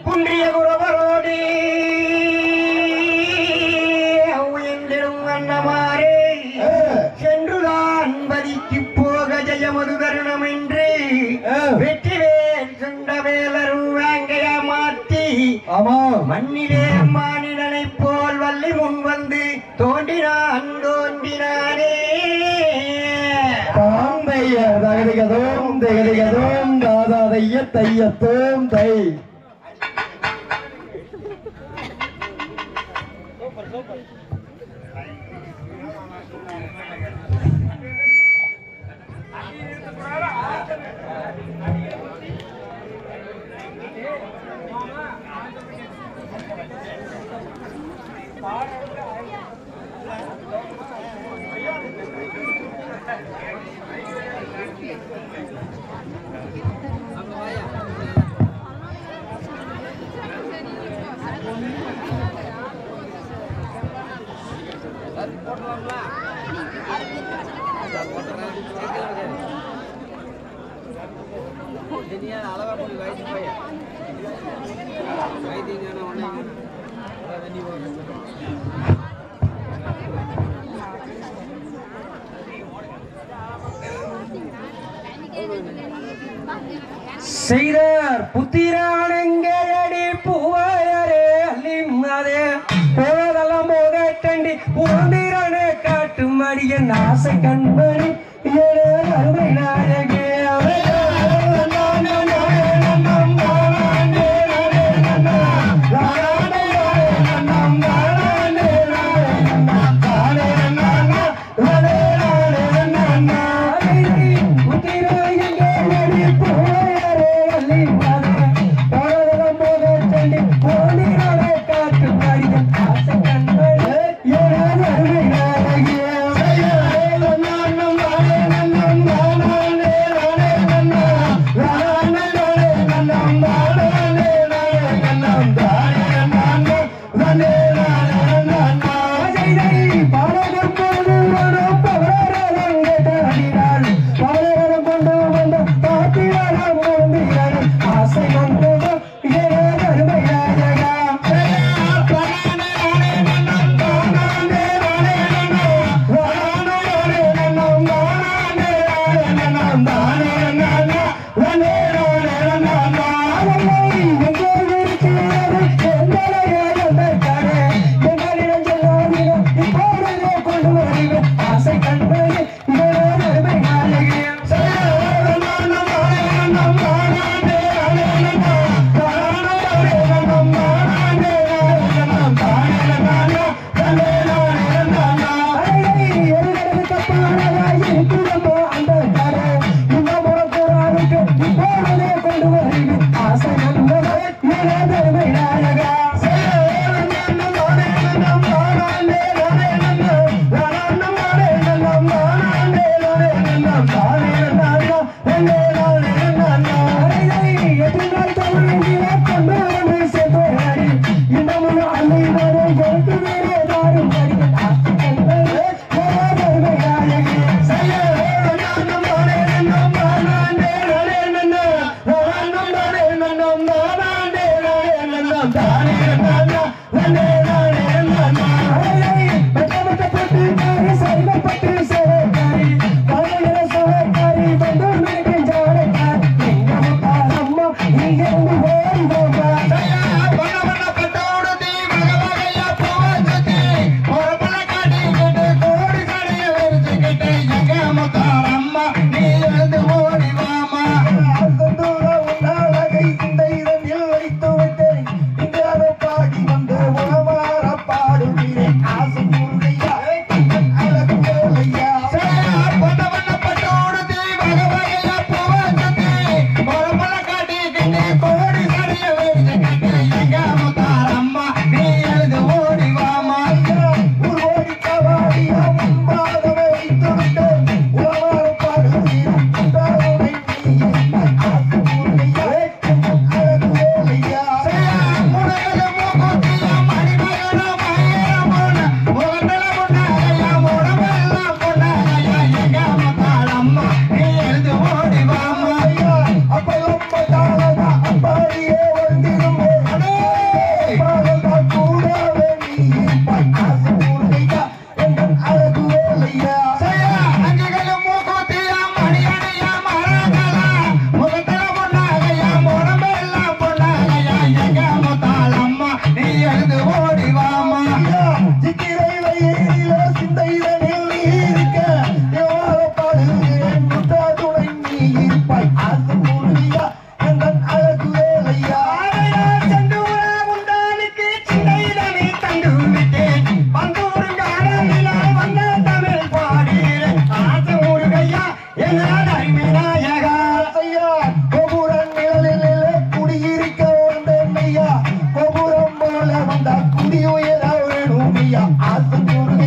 குன்றிய குரவரோடி உயர்ந்திடும் அன்னமாரி முன் வந்து தோன்றினானே தாந்தைய தகதிகதோம் திகதிகதோம் தாதாதைய தையத்தோம் தை செய்தார் புத்திரானங்கடி பூவாயரே அல்லிம்மாதே போதெல்லாம் போகட்டண்டி பூந்திரனே காட்டும் அடியன் ஆசை கண்மணி அருமை நாயகே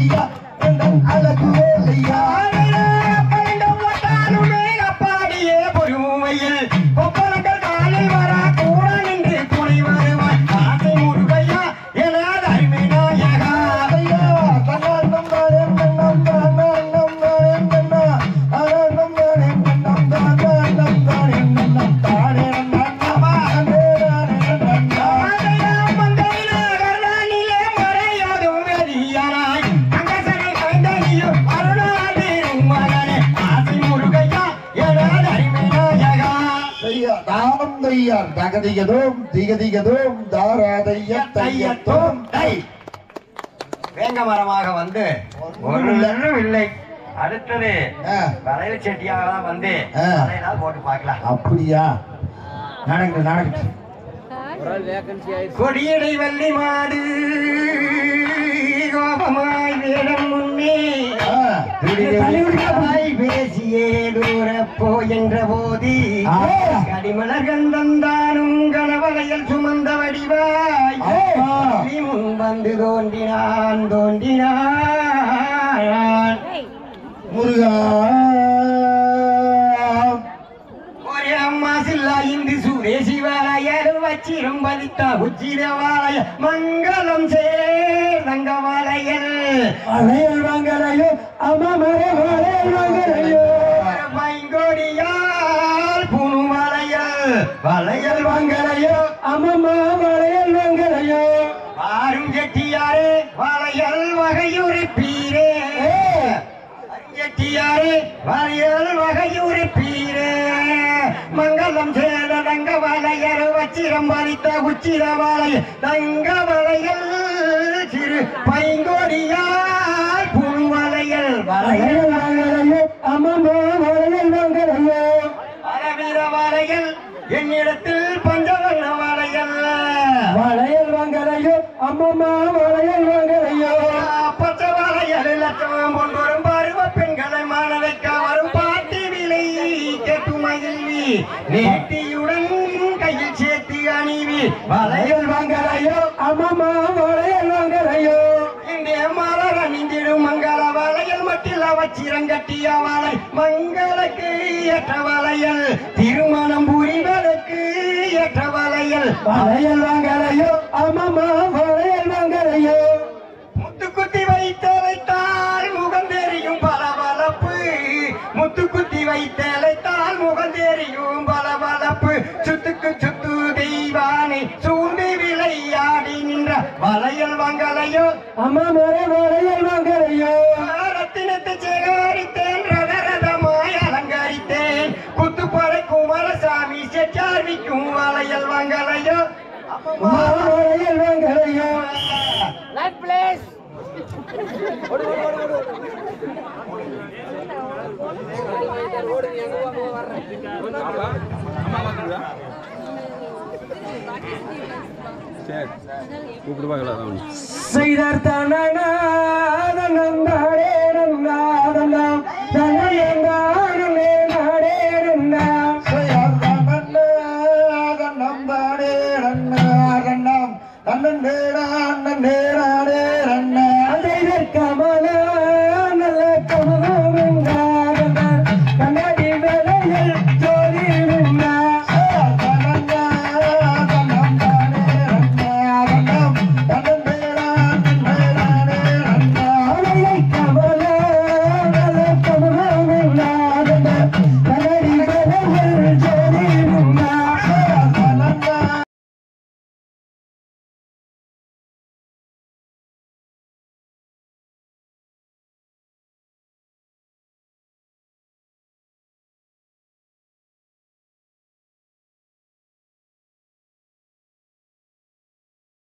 ஐயா அழகு வேலையா அப்பாடியே பொறுமையில் கொப்பளங்கள் காலில் வர கூட நின்று துணை வருவாய் ஆசை முருகையா எனது அருமை நாயகா ஐயா தன்னம் தானே நம் தானே நம் தானே நம் தானே நம் தானே நம் தானே தகதிகதோம் திகதிகதோம் தாராதையத்தையத்தோம் வேங்க மரமாக வந்து ஒரு லட்சம் இல்லை அடுத்தது வளையல் செட்டியாக தான் வந்து வளையலால் போட்டு பார்க்கலாம் அப்படியா நடக்கு கொடியடை வள்ளி மாடு கோபமாய் வேடம் முன்னே பேசியே தூரப்போ என்ற போதி கடிமலர் கந்தந்தானும் கனவலையில் சுமந்த வடிவாய் முன் வந்து தோன்றினான் முருகா ஒரே அம்மா சில்லா இந்து சுரேசி வாழையரு வச்சிரும் பதித்தா உச்சிர வாழைய மங்களம் சேர்ந்தங்க வாழையல் வளையல் வாங்கலையோ அம்மா மரே வளையல் வாங்கலையோ பைங்கோடியால் புனு வளையல் வாங்கலையோ அம்மா வளையல் வாங்கலையோ ஆறும் செட்டியாரே வளையல் வகையுறுப்பீரே செட்டியாரே வளையல் வகையுறுப்பீரே மங்களம் சேர தங்க வளையல் வச்சிரம் பறித்த உச்சிர வளைய தங்க வளையல் சிறு பைங்கோடியால் புனு வளையல் வளையல் வாங்கலையோ அம்மா வளையல் வாங்கலையோ அரவீர வளையல் என்னிடத்தில் பஞ்சவர்ண வளையல் வளையல் வாங்கலையோ அம்மா வளையல் வாங்கலையோ பச்சை வளையல் லட்சம் கொண்டோரும் பருவ பெண்களை மாணவைக்க வரும் பாட்டி விலை கேட்டு மகிழ்வி நேட்டியுடன் கையில் சேர்த்து அணிவி வளையல் வாங்கலையோ அம்மா வளையல் வாங்கலையோ இங்கே மலர் அணிந்திடும் மங்கள வளையல் மட்டில் அவச்சிரங்கட்டிய வளை மங்களுக்கு ஏற்ற வளையல் திருமணம் புரிவதற்கு ஏற்ற வளையல் வளையல் வாங்கலையோ அம்மா வளையல் வாங்கலையோ முத்து குத்தி வைத்தலைத்தால் முகம் தெரியும் பளபளப்பு முத்து குத்தி வைத்தலைத்தால் முகம் தெரியும் பளபளப்பு சுத்துக்கு சுத்து தெய்வானை சூண்டி விளையாடி நின்ற வளையல் வாங்கலையோ அம்மா வளையல் வாங்கலையோ ரத்தினத்தை சேகரித்தேன் ரதரதமாய் அலங்கரித்தேன் குத்துப்படை குமாரசாமி செட்டார்விக்கும் வளையல் வாங்கலையோ வளையல் வாங்கலையோ செய்தார் தானா